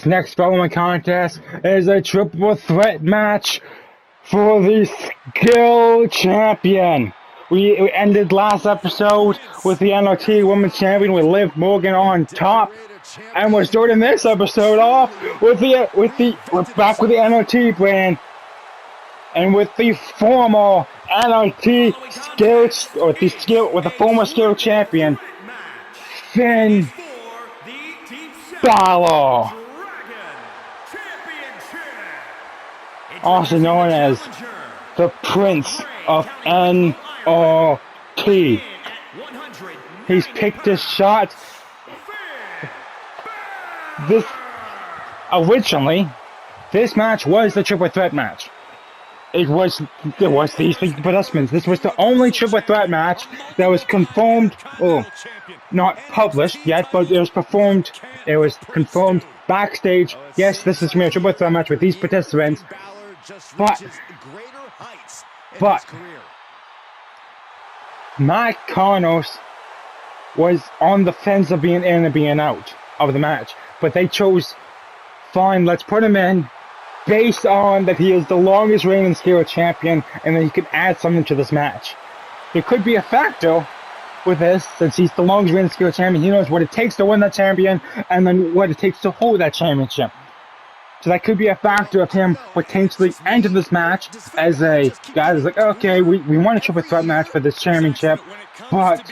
next following contest is a triple threat match for the Skill Champion. We ended last episode with the NXT Women's Champion with Liv Morgan on top, and we're starting this episode off we're back with the NXT brand, and with the former NXT with the former Skill Champion, Finn Balor, also known as the Prince of NXT. He's picked his shot. Originally, this match was the triple threat match. There was these big participants. This was the only triple threat match that was confirmed, not published yet, but it was confirmed backstage. Yes, this is a triple threat match with these participants. But Matt Carnos was on the fence of being in and being out of the match. But they chose, fine, let's put him in, based on that he is the longest reigning Skill Champion, and that he could add something to this match. There could be a factor with this, since he's the longest reigning Skill Champion. He knows what it takes to win that champion, and then what it takes to hold that championship. So that could be a factor of him potentially entering this match as a guy that's like, okay, we want a triple threat match for this championship, but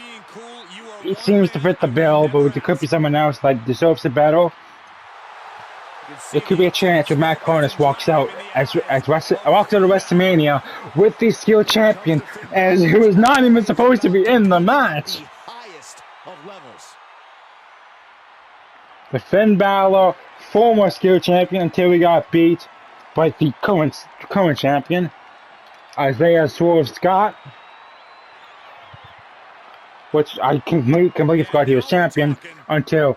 it seems to fit the bill, but there could be someone else that deserves it better. It could be a chance when Matt Carnos walks out of WrestleMania with the Skill Champion, as who is not even supposed to be in the match. But Finn Balor, former Skill Champion until he got beat by the current champion, Isaiah Swerve Scott, which I completely forgot he was champion until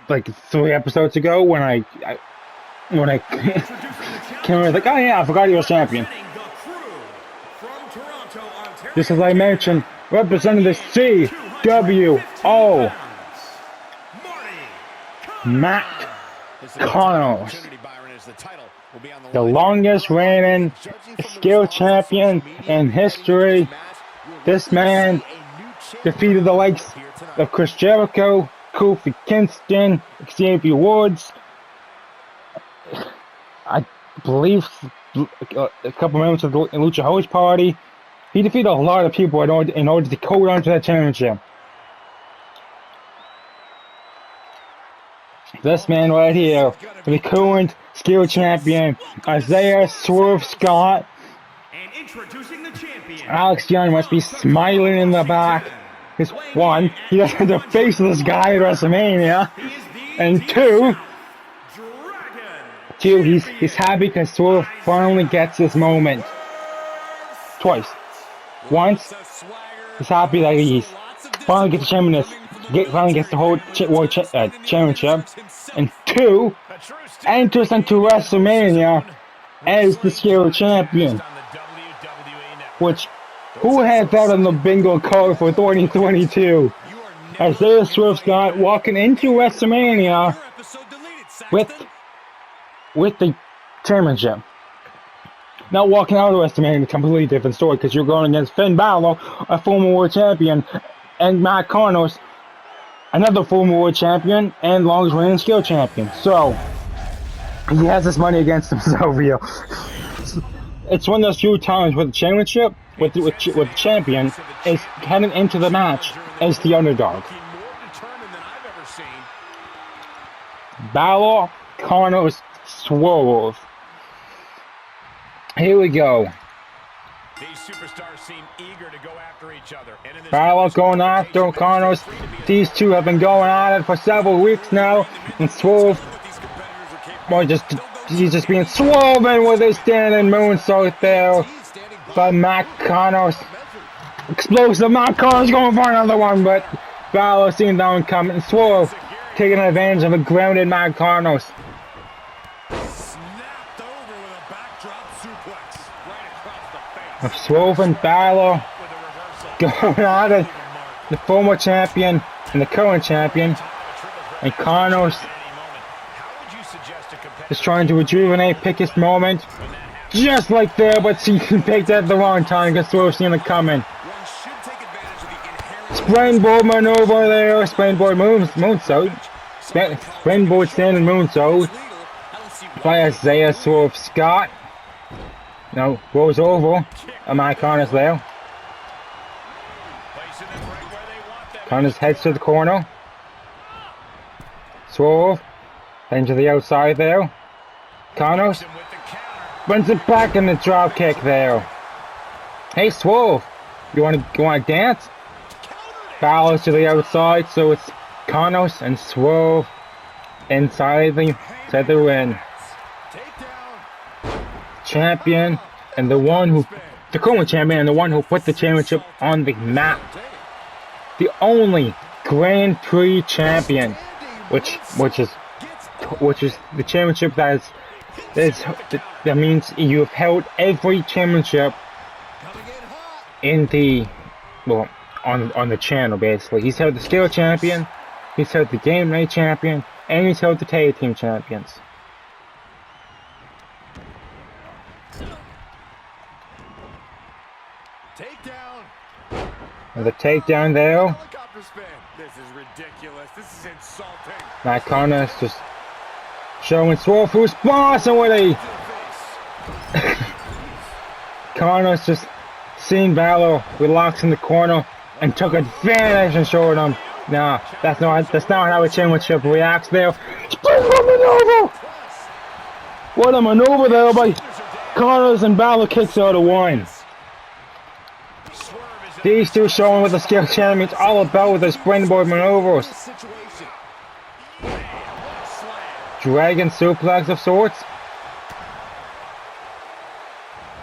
like 3 episodes ago when I came in, like, oh yeah, I forgot he was champion. Just as I mentioned, representing the CWO, Matt Carnos, the longest reigning Skill Champion in history. This man defeated the likes of Chris Jericho, Kofi Kingston, Xavier Woods, I believe a couple members of the Lucha House Party. He defeated a lot of people in order to hold on to that championship. This man right here, the current Skill Champion, Isaiah Swerve Scott. And introducing the champion, Alex Young must be smiling in the back. Because one, he doesn't have to face this guy at WrestleMania, and two, he's happy because Swerve finally gets this moment. Twice. Once, he's happy that he's finally gets the championship, finally gets the whole world championship, and two, enters into WrestleMania as the Skill Champion, which, who had that on the bingo card for 2022? Isaiah Swerve Scott walking into WrestleMania with the championship. Not walking out of WrestleMania, a completely different story, because you're going against Finn Balor, a former world champion, and Matt Carnos, another former world champion and longest reigning Skill Champion. So he has this money against himself here. It's one of those few times where the championship with the champion is heading into the match as the underdog. Balor, Carnos, Swerve. Here we go. These superstars seem eager to go after each other. Balor going after Carnos. These two have been going at it for several weeks now, and Swerve, he's just being swerving with his standing moonsault there. But Matt Carnos, explosive Matt Carnos going for another one, but Balor seeing that one coming, and Swerve taking advantage of a grounded Matt Carnos. Of Swerve and Balor going at it, the former champion and the current champion, and Carnos Just trying to rejuvenate, pick his moment. Just like there, but he picked it at the wrong time because Swerve's seen it coming. Springboard maneuver there, springboard moonsault. Springboard standing moonsault by Isaiah Swerve Scott. Now goes over. My Connor's there. Connor's heads to the corner. Swerve into the outside there. Connors brings it back in the drop kick there. Hey Swerve, you want to dance? Balor's to the outside, so it's Connors and Swerve inside the ring. Champion and the current champion and the one who put the championship on the map. The only Grand Prix champion, which is the championship that means you have held every championship in the on the channel basically. He's held the Steel Champion, he's held the Game Night Champion, and he's held the Tag Team Champions. And the takedown there. This is ridiculous. This is insulting. Matt Connor's just showing Swerve who's bossing with it. Connor's just seen Balor relax in the corner and took advantage and showed him. Nah, that's not how a championship reacts there. Springboard maneuver! What a maneuver there by Connors, and Balor kicks out of one. These two showing what the Steel Champion's all about with their springboard maneuvers. Dragon suplex of sorts.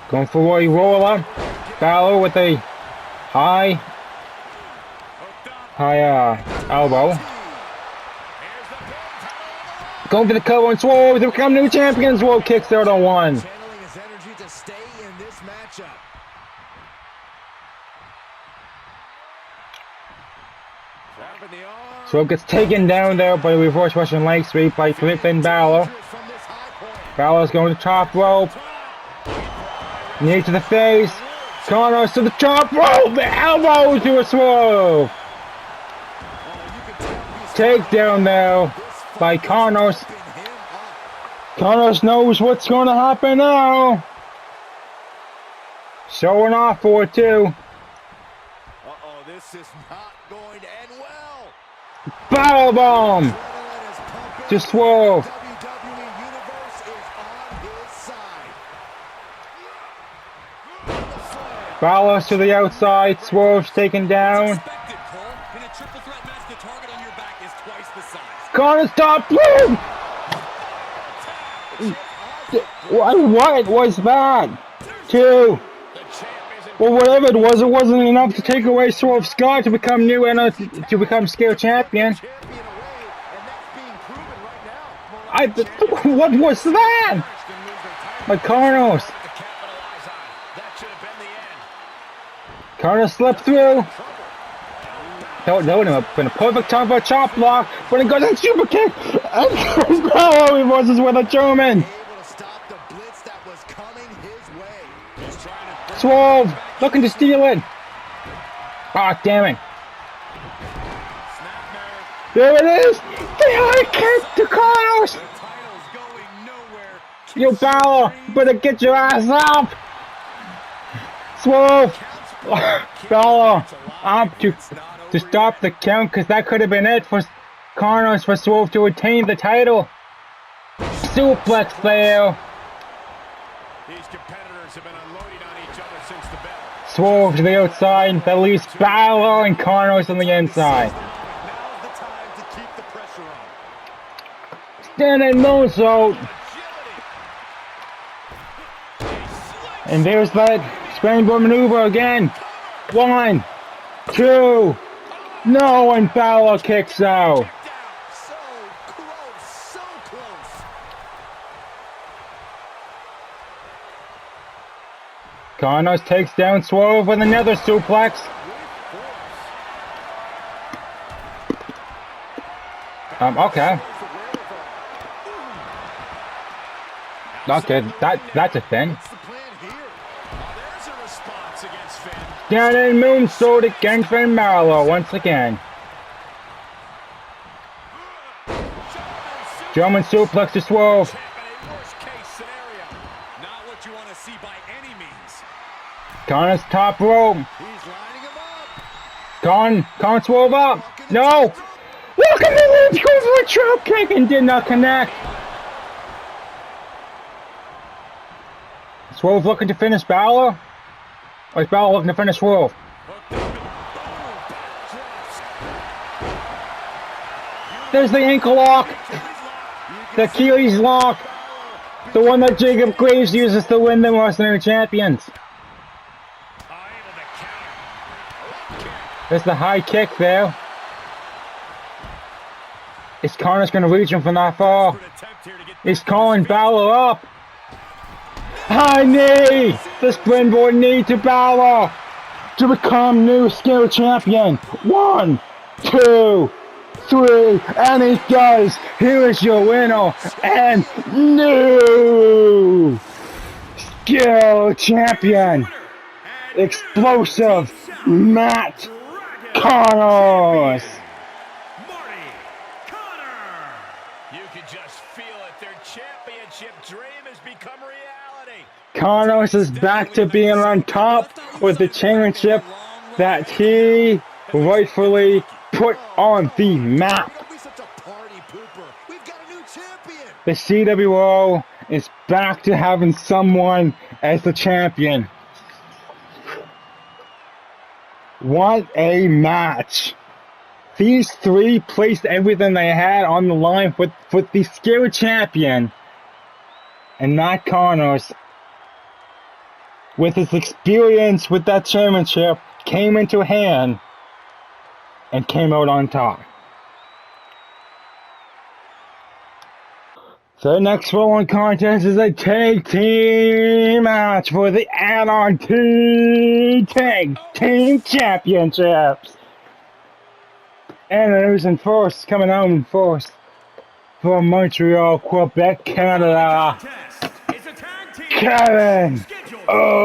Going for a roller. Balor with a high elbow. Going for the cover and Swerve to become new champion. Swerve kicks out on one. Swerve gets taken down there by a reverse Russian leg sweep by Finn Balor. Balor's going to top rope. Knee to the face. Connors to the top rope. The elbow to a Swerve. Takedown there by Connors. Connors knows what's going to happen now. Showing off for it too. This is not going to end well. Battle bomb to Swerve. Balor to the outside. Swerve's taken down. Connor's top rope. What was that? Two. Well, whatever it wasn't enough to take away Swerve Scott to become Steel Champion. What was that? My Connors. Connors slipped through. That would have been a perfect time for a chop block, but it goes in super kick. And Balor reverses with a German. Swerve looking to steal it. Ah, damn it. There it is. The high kick to Connors. You Balor, better get your ass up. Swerve. Balor up to stop the count, because that could have been it for Connors, for Swerve to retain the title. Suplex there. These competitors have been unloading on each other since the bell. Swerve to the outside, that leaves Balor and Connors on the inside. Now's the time to keep the pressure on. Standing moonsault. And there's that springboard maneuver again. 1, 2. No, and Balor kicks out. So close, so close. Connors takes down Swerve with another suplex. Okay. Not good. That's a thing. What's the plan here? There's a response against Finn. Standing moonsault against Finn Balor once again. German suplex to Swerve. Not what you want to see by any means. Connor's top rope. He's lining him up. Con Swerve up. No. Look at the Lynch go for a drop kick and did not connect. Swerve looking to finish Balor? Or is Balor looking to finish Swerve? There's the ankle lock. The Achilles lock. The one that Jacob Graves uses to win the Wrestling Champions. There's the high kick there. Is Connor's going to reach him from that far? He's calling Balor up. High knee! The springboard knee to Balor to become new skill champion. 1, 2, 3, and he does. Here is your winner and new skill champion. Explosive Matt Connors. You can just feel it. Their championship dream has become reality. Connors is back to being on top with the championship that he rightfully put on the map. The CWO is back to having someone as the champion. What a match. These three placed everything they had on the line for the skill champion. And Matt Connors, with his experience with that championship, came into hand and came out on top. So the next following contest is a tag team match for the NRT Tag Team Championships. And losing first, coming out in first from Montreal, Quebec, Canada, Kevin Owen.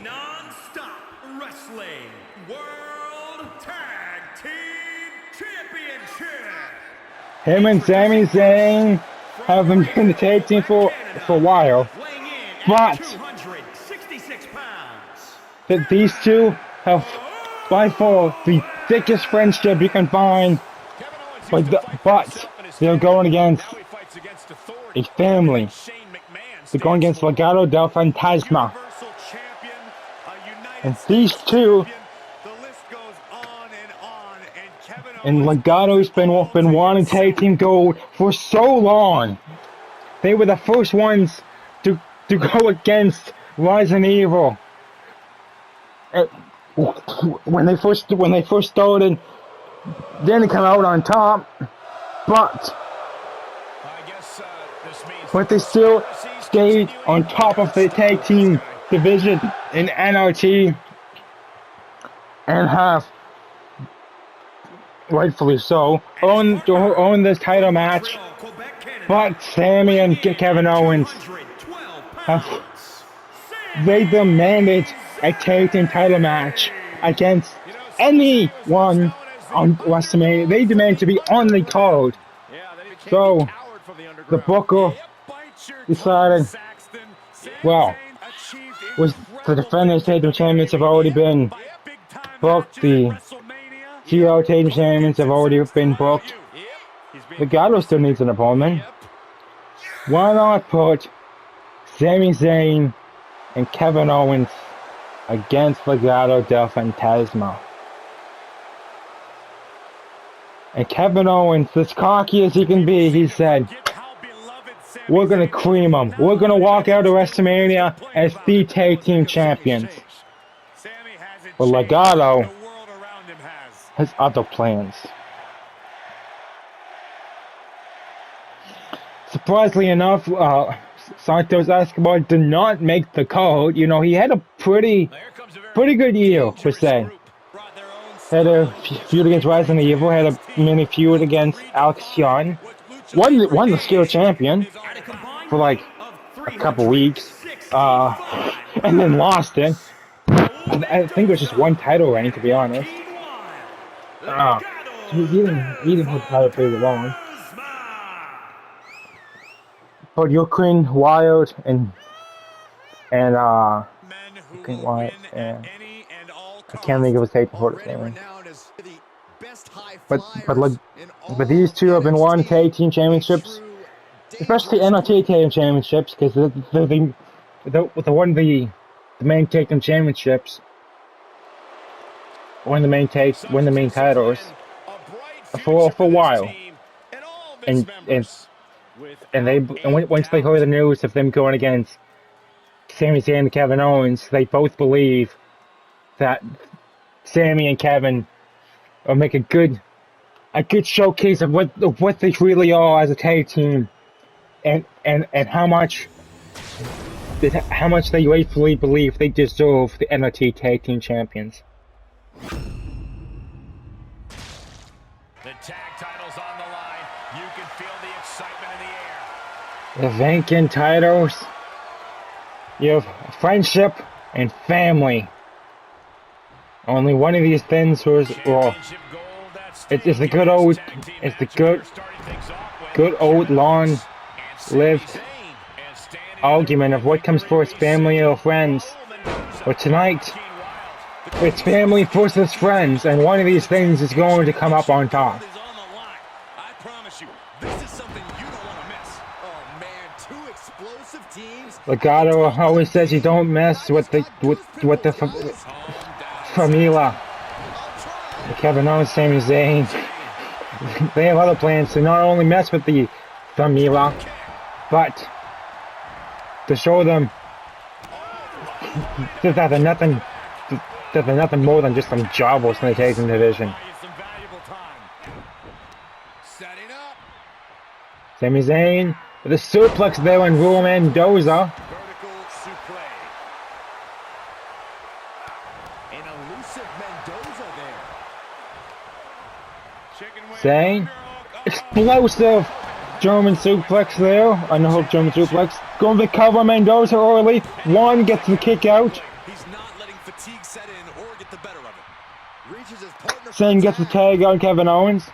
Non-stop wrestling World Tag Team Championship. Him and Sami Zayn have been in the tag team for a while, but these two have by far the thickest friendship you can find, but they're going against a family. They're going against Legado del Fantasma. And these two, and Legado's been wanting tag team gold for so long. They were the first ones to go against Rising Evil. When they first started, then they come out on top, but they still stayed on top of the tag team division in NRT and have, rightfully so, owned this title match. But Sami and Kevin Owens they demanded a tag team title match against anyone on Wrestlemania. They demand to be on the card. So the booker decided, well, was the Defendence tag team champions have already been booked. The Hero tag team champions have already been booked. Legado still needs an opponent. Why not put Sami Zayn and Kevin Owens against Legado del Fantasma? And Kevin Owens, as cocky as he can be, he said, we're going to cream them. We're going to walk out of WrestleMania as the tag team champions. But Legado has other plans. Surprisingly enough, Santos Escobar did not make the card. You know, he had a pretty good year, per se. Had a feud against Rising Evil, had a mini feud against Alex Young, won the skill champion for like a couple weeks, and then lost it. I think it was just one title reign, to be honest. He didn't hold the title for long. But Ukraine Wild and Ukraine Wild and I can't think of his take before this name. But these two have been won tag team championships, especially NRT tag championships, because they're one of the main tag team championships. Win the main titles for a while, and once they heard the news of them going against Sami Zayn and Kevin Owens, they both believe that Sami and Kevin will make a good showcase of what they really are as a tag team, and how much they rightfully believe they deserve the NRT Tag Team Champions. The tag titles on the line. You can feel the excitement in the air. The vacant titles. You have friendship and family. Only one of these things was, well, it's the good old long-lived argument of what comes first, family or friends. But tonight, it's family versus friends, and one of these things is going to come up on top. I promise you, this is something you don't want to miss. Oh man, two explosive teams. Legato always says you don't mess with the Famila. Kevin Owens, Sami Zayn. They have other plans to not only mess with the Famila, but to show them that they're nothing more than just some jobbers in the tag team division. Sami Zayn with a suplex there on Willow Mendoza. Zayn, explosive German suplex there, unhooked German suplex. Going to cover Mendoza early. One gets the kick out. Zayn gets the tag on Kevin Owens.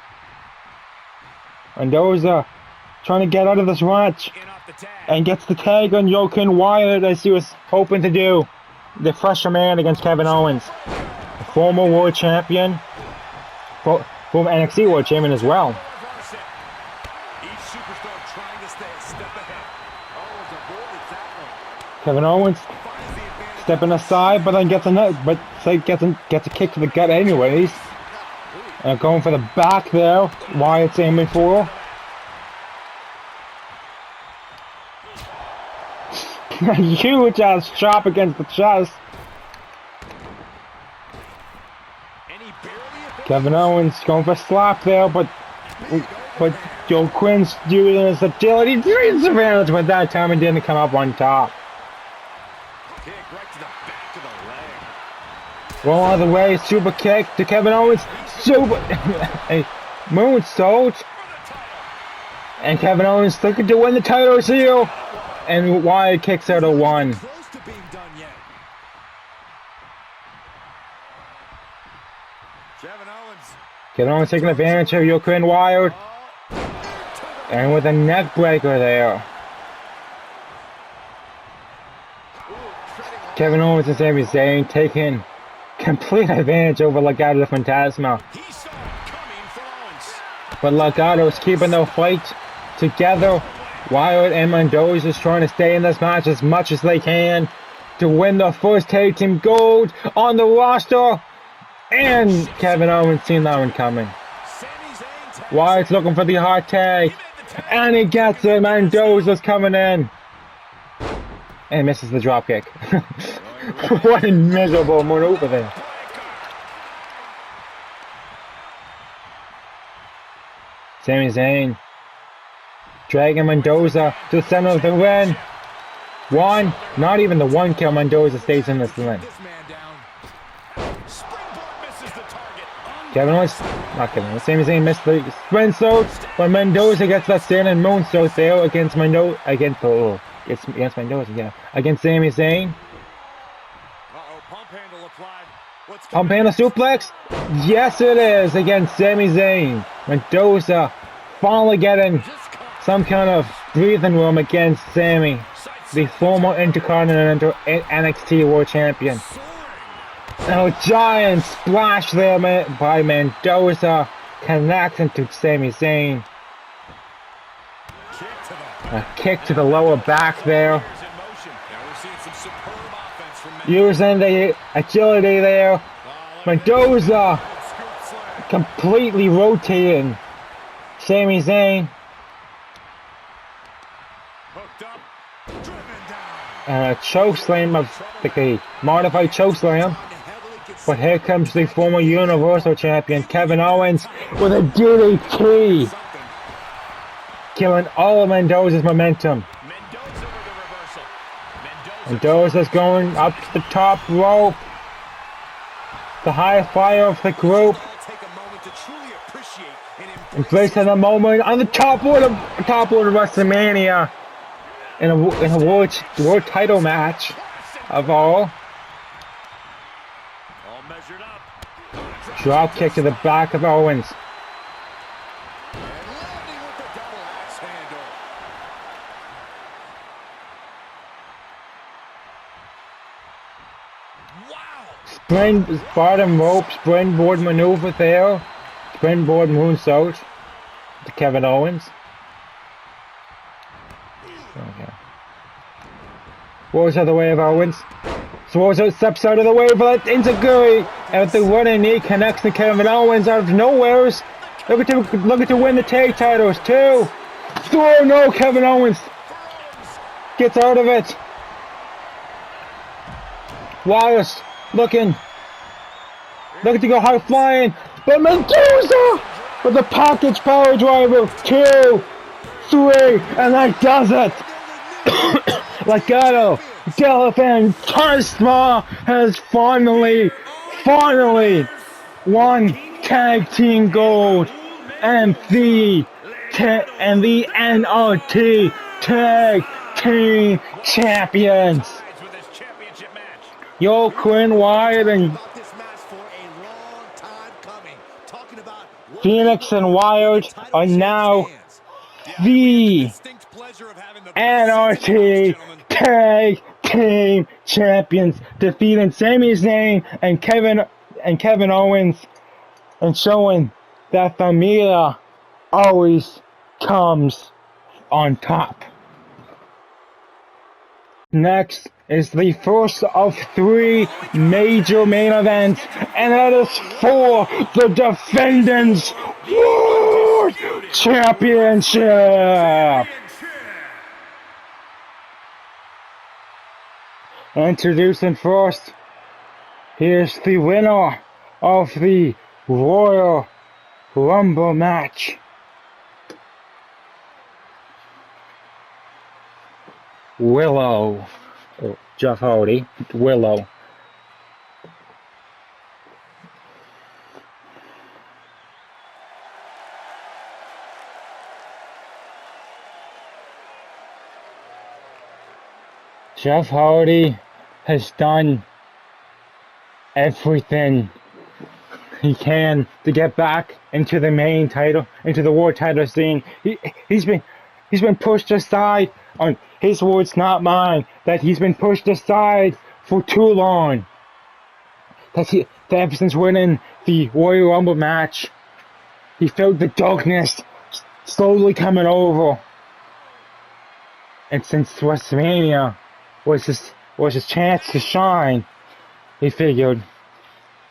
Mendoza trying to get out of this match and gets the tag on Joaquin Wyatt, as he was hoping to do. The fresher man against Kevin Owens, the former world champion, former NXT world champion as well. Kevin Owens stepping aside, but then gets a kick to the gut anyways. And going for the back there. Wyatt's aiming for. Huge ass chop against the chest. Kevin Owens going for a slap there, but Joe Quinn's doing his agility dreams advantage, but that time it didn't come up on top. Roll out of the way, super kick to Kevin Owens, a moonsault, and Kevin Owens looking to win the title here, and Wyatt kicks out a one. Kevin Owens taking advantage of Joaquin Wyatt, and with a neck breaker there. Kevin Owens and Sami Zayn taking complete advantage over Legado del Fantasma. But Legato's keeping their fight together. Wyatt and Mendoza is trying to stay in this match as much as they can to win the first tag team gold on the roster. And Kevin Owens seen that one coming. Wyatt's looking for the hot tag. And he gets it. Mendoza's coming in. And misses the dropkick. What a miserable maneuver there. Sami Zayn dragging Mendoza to the center of the ring. One, not even the one kill. Mendoza stays in this ring. Kevin Owens, not Kevin Owens, Sami Zayn missed the moonsault, but Mendoza gets that standing moonsault there against Mendoza, against Sami Zayn. Pump handle suplex? Yes it is, against Sami Zayn. Mendoza finally getting some kind of breathing room against Sami, the former Intercontinental NXT World Champion. Now a giant splash there by Mendoza, connecting to Sami Zayn. A kick to the lower back there. Using the agility there. Mendoza completely rotating Sami Zayn. And a chokeslam of the modified chokeslam. But here comes the former Universal Champion Kevin Owens with a DDT, killing all of Mendoza's momentum. Mendoza's going up the top rope, the high flyer of the group, embracing the moment on the top rope of Wrestlemania in a world title match of all. Drop kick to the back of Owens. Bottom rope springboard maneuver there. Springboard moonsault to Kevin Owens. Okay. Rolls out of the way of Owens. Rolls out, steps out of the way for that Inzaguri. And the running knee connects to Kevin Owens out of nowhere. Looking to win the tag titles. 2. Oh no, Kevin Owens gets out of it. Wyatt looking to go high flying, but Mendoza with a package power driver. 2, 3, and that does it. Legado del Fantasma has finally won tag team gold and the NRT tag team champions. Yo, Quinn Wyatt and Phoenix and Wyatt are now the NRT tag team champions, defeating Sami Zayn and Kevin Owens, and showing that Familia always comes on top. Next is the first of 3 major main events, and that is for the Defendence World Championship. Introducing first, here's the winner of the Royal Rumble match. Willow. Oh, Jeff Hardy. Willow. Jeff Hardy has done everything he can to get back into the main title, into the world title scene. He's been pushed aside. On his words, not mine. That he's been pushed aside for too long. That ever since winning the Royal Rumble match, he felt the darkness slowly coming over. And since Wrestlemania was his chance to shine, he figured,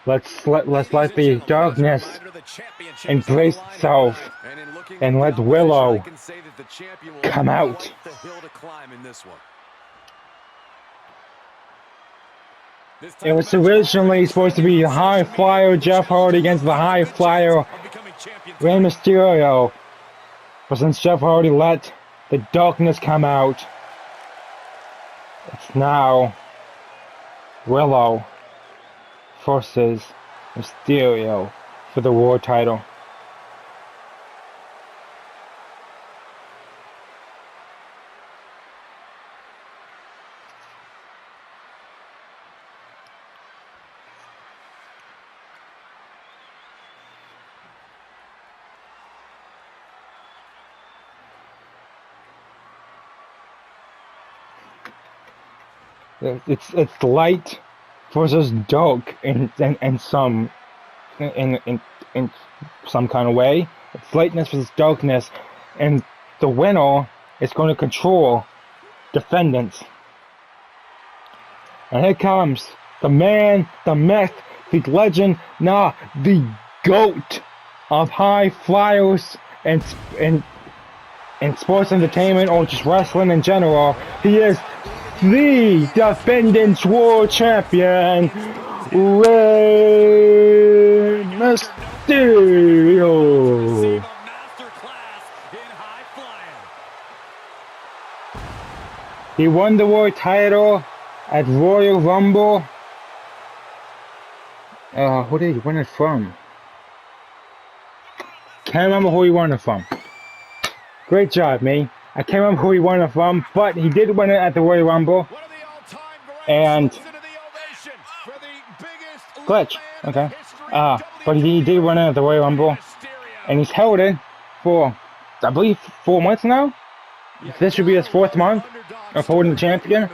let's let the darkness embrace itself and let Willow come out. It was originally supposed to be the high flyer Jeff Hardy against the high flyer Rey Mysterio, but since Jeff Hardy let the darkness come out, it's now Willow versus Mysterio for the world title. It's light versus dark in some kind of way. It's lightness versus darkness, and the winner is going to control Defendence. And here comes the man, the myth, the legend, the GOAT of high flyers and sports entertainment, or just wrestling in general. He is the Defendence World Champion, Rey Mysterio. He won the world title at Royal Rumble. Who did he win it from? Can't remember who he won it from. Great job, me. I can't remember who he won it from, but he did win it at the Royal Rumble. And glitch, okay. But he did win it at the Royal Rumble, and he's held it for, I believe, 4 months now. This should be his 4th month of holding the champion.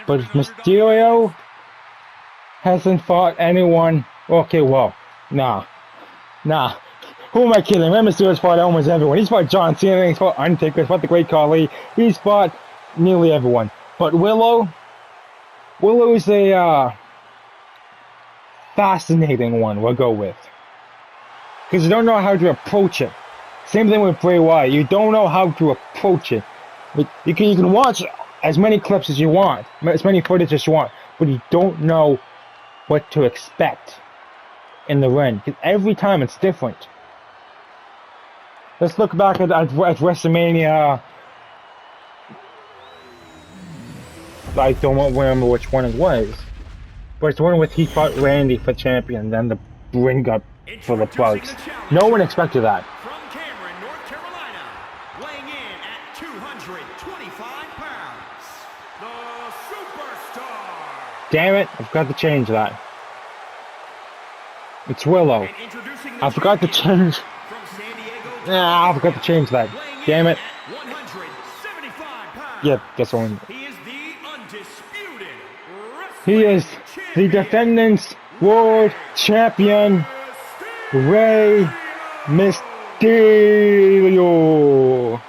But Mysterio hasn't fought anyone. Okay, well, nah. Who am I kidding? Rey Mysterio's fought almost everyone. He's fought John Cena, he's fought Undertaker, he's fought the Great Khali. He's fought nearly everyone. But Willow's a fascinating one, we'll go with. Because you don't know how to approach it. Same thing with Bray Wyatt. You don't know how to approach it. You can watch as many clips as you want, as many footage as you want, but you don't know what to expect in the ring. Because every time it's different. Let's look back at Wrestlemania. I don't remember which one it was, but it's the one with he fought Randy for champion, then the ring got full of bugs. No one expected that. From Cameron, North Carolina, weighing in at 225 pounds, the Superstar. Damn it, I forgot to change that. It's Willow. I forgot to change. I forgot to change that. Damn it. Yep, that's one. He is the Defendence World Champion, Rey Mysterio.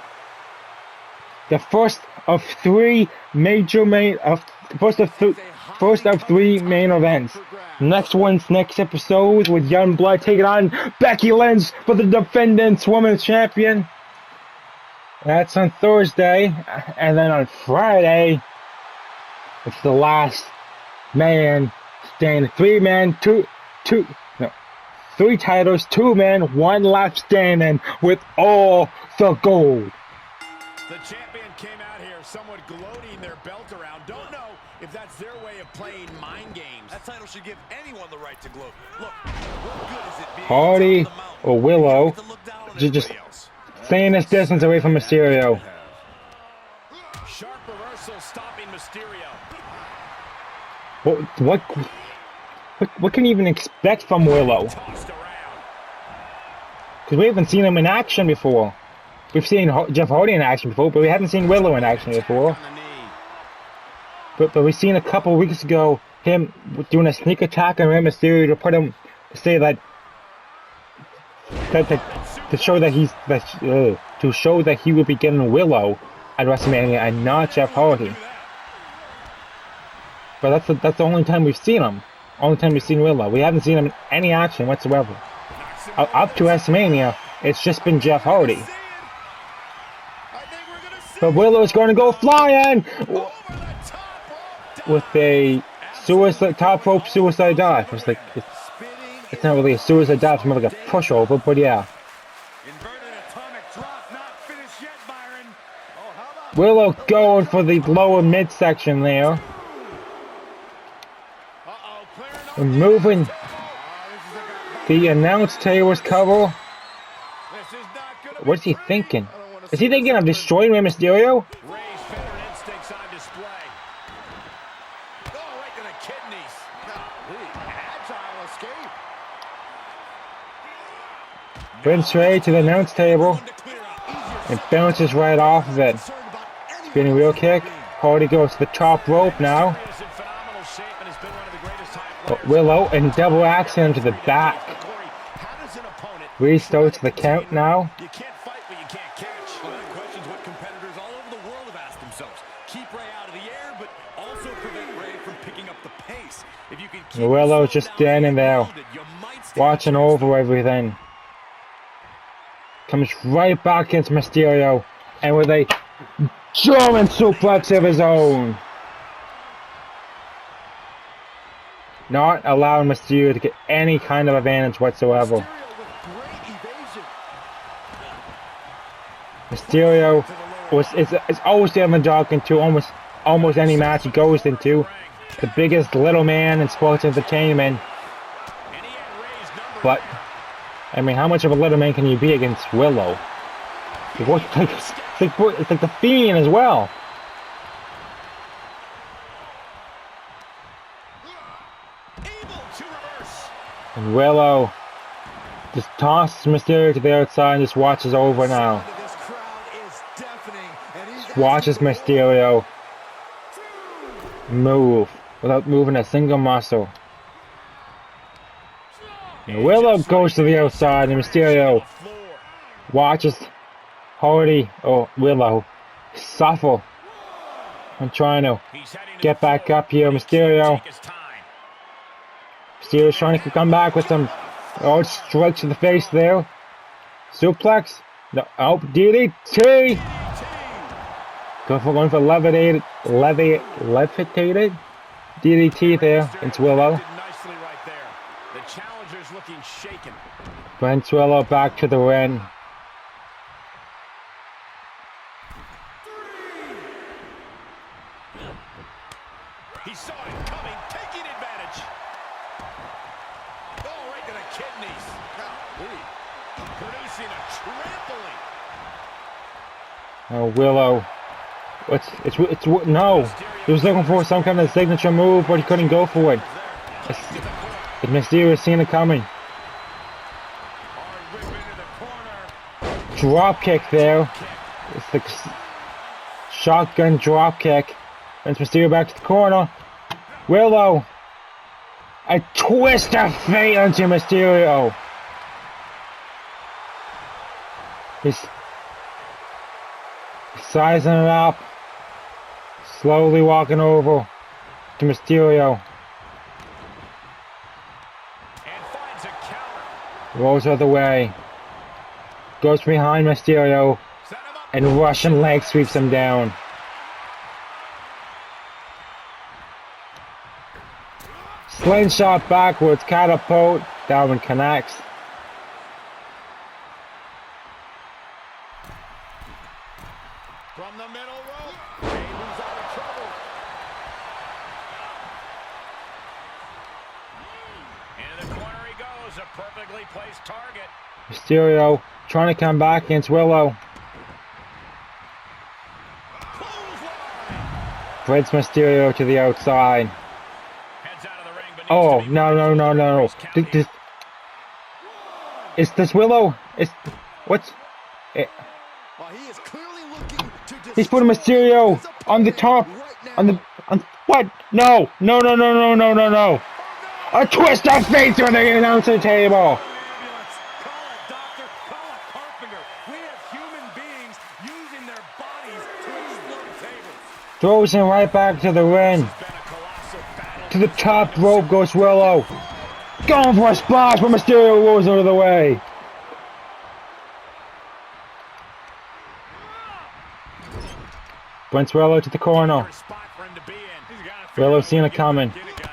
The first of three main events. Next episode with Youngblood taking on Becky Lynch for the Defendence Women's Champion. That's on Thursday, and then on Friday, it's the last man standing. 3 titles, 2 men, 1 left standing with all the gold. The champion came out here somewhat gloating their belt around. Don't know if that's their way of playing mind games. That title should give anyone the right to gloat. Look, what good is it being Hardy or Willow just staying this distance away from Mysterio. Sharp reversal stopping Mysterio. What can you even expect from Willow? Because we haven't seen him in action before. We've seen Jeff Hardy in action before, but we haven't seen Willow in action before. But we've seen a couple weeks ago him doing a sneak attack on Rey Mysterio to put him, say that to show that he will be getting Willow at WrestleMania and not Jeff Hardy. But that's the only time we've seen him. Only time we've seen Willow. We haven't seen him in any action whatsoever. Up to WrestleMania, it's just been Jeff Hardy. But Willow's going to go flying with a top rope suicide dive. It's like it's not really a suicide dive, it's more like a pushover, but yeah. Willow going for the lower midsection there. And moving The announce table's cover. This is not gonna be What is he pretty. thinking? I don't wanna Is he see thinking this of again. destroying Rey Mysterio? Rey's veteran instincts on display. Oh, right to the kidneys. Agile escape. Brings Rey to the announce table One to clear out. and bounces right off of it. Spinning wheel kick. Hardy goes to the top rope now. Mysterio is in phenomenal shape and has been one of the greatest high But flyers. Willow and double axe him to the back. Corey, how does an opponent Restarts the count now. You can't fight what you can't catch. Well, that question's what competitors all over the world have asked themselves. Keep Rey out of the air, but also prevent Rey from picking up the pace. If you can keep Willow's him just slowed down standing and there, grounded, you might stand a watching chance to over everything. Comes right back against Mysterio, and with a German suplex of his own. Not allowing Mysterio to get any kind of advantage whatsoever. Mysterio with great evasion. Mysterio is always the underdog into almost any match he goes into. The biggest little man in sports entertainment. And he had Rey's number. But I mean, how much of a little man can you be against Willow? It's like the Fiend as well. Able to reverse. And Willow just tosses Mysterio to the outside and just watches over now. This crowd is deafening, and he's Watches Mysterio move without moving a single muscle. And Willow goes to the outside and Mysterio watches Hardy or Willow suffer and trying to get back up here. Mysterio's trying to come back with some strikes to the face there. Suplex. No, oh, DDT. Going for levitated DDT there. It's Willow. nicely right there. The challenger's looking shaken. Brings Willow back to the ring. He saw it coming, taking advantage. Oh, right to the kidneys. Producing a trampoline. Oh, Willow. It's no. He was looking for some kind of signature move, but he couldn't go for it. Mysterio seen it coming. Hard whip into the corner. Drop kick there. It's the shotgun drop kick. Brings Mysterio back to the corner. Willow. A twist of fate onto Mysterio. He's sizing it up. Slowly walking over to Mysterio. And finds a counter. Rolls out of the way. Goes behind Mysterio. Set him up. And Russian leg sweeps him down. Slingshot backwards, catapult. That one connects. From the middle rope. Who's out of trouble. Into the corner he goes. A perfectly placed target. Mysterio trying to come back against Willow. Brings Mysterio to the outside. Heads out of the ring, but Oh, needs to be no. Is this Willow? What's... Well, he is clearly looking to He's putting Mysterio on the top. On what? No. A twist of fate through the announcer table. ambulance. Call a doctor, call a carpenter. We have human beings using their bodies to explode tables. Throws him right back to the ring. been a colossal battle. To the top rope goes Willow. Going for a splash, but Mysterio rolls out of the way. Brings Willow to the corner. Spot for him to be in. He's gotta figure Willow out seeing how it to coming. get it, guys.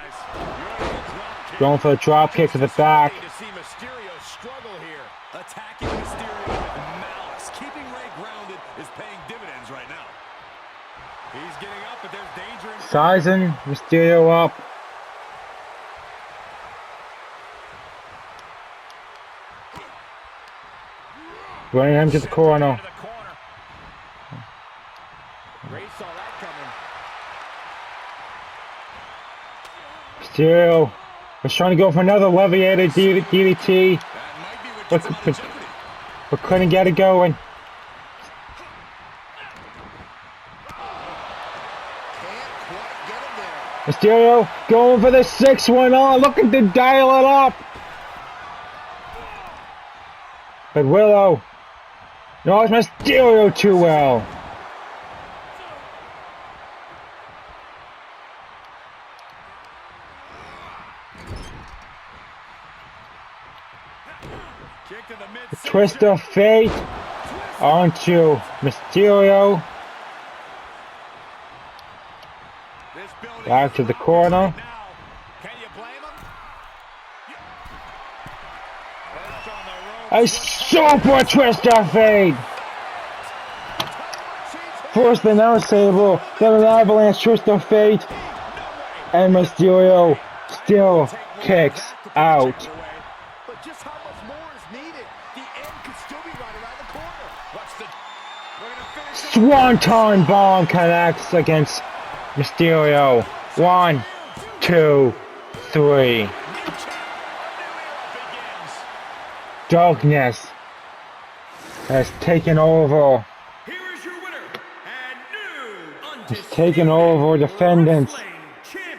Going for a drop kick to the back. To see Mysterio struggle here. Attacking Mysterio with malice. Keeping Rey grounded is paying dividends right now. He's getting up, but there's danger in Sizing Mysterio up. Running him to the corner. Ray saw that coming. Mysterio was trying to go for another leviated DDT, but couldn't get it going. Mysterio going for the 6-1. Oh, looking to dial it up. But Willow knows Mysterio too well. The twist of fate onto Mysterio. Back to the corner. Can you blame him? A super twist of fate. First the now Sable, then an avalanche twist of fate, and Mysterio still kicks out. But just how much more is needed? The end could still be right around the corner. We're gonna finish Swanton bomb connects against Mysterio. 1, 2, 3. Darkness has taken over. Has taken over Defendence.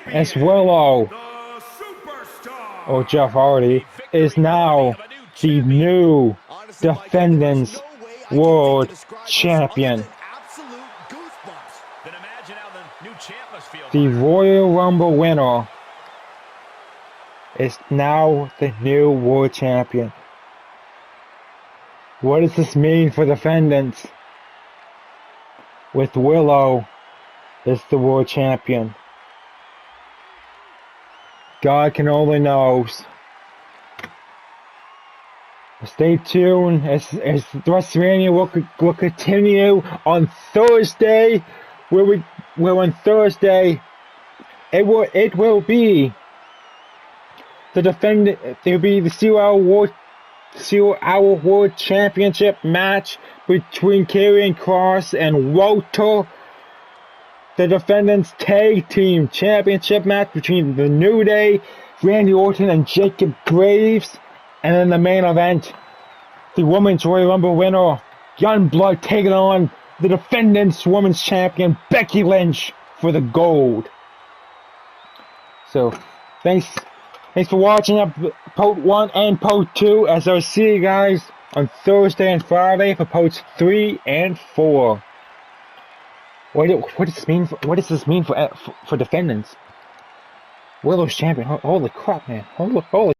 As Willow, or Jeff Hardy, is now the new Defendence World Champion. The Royal Rumble winner is now the new World Champion. What does this mean for Defendance? With Willow as the World Champion. God can only knows. Stay tuned as WrestleMania will continue on Thursday. On Thursday it will be the COR World Championship match between Karrion Kross and Walter. The Defendants Tag Team Championship match between the New Day, Randy Orton and Jacob Graves. And in the main event, the Women's Royal Rumble winner, Youngblood, taking on the Defendants Women's Champion, Becky Lynch, for the gold. So, thanks for watching part 1 and part 2, as I'll see you guys on Thursday and Friday for parts 3 and 4. What does this mean for Defendants? Willow's champion. Holy crap, man. Holy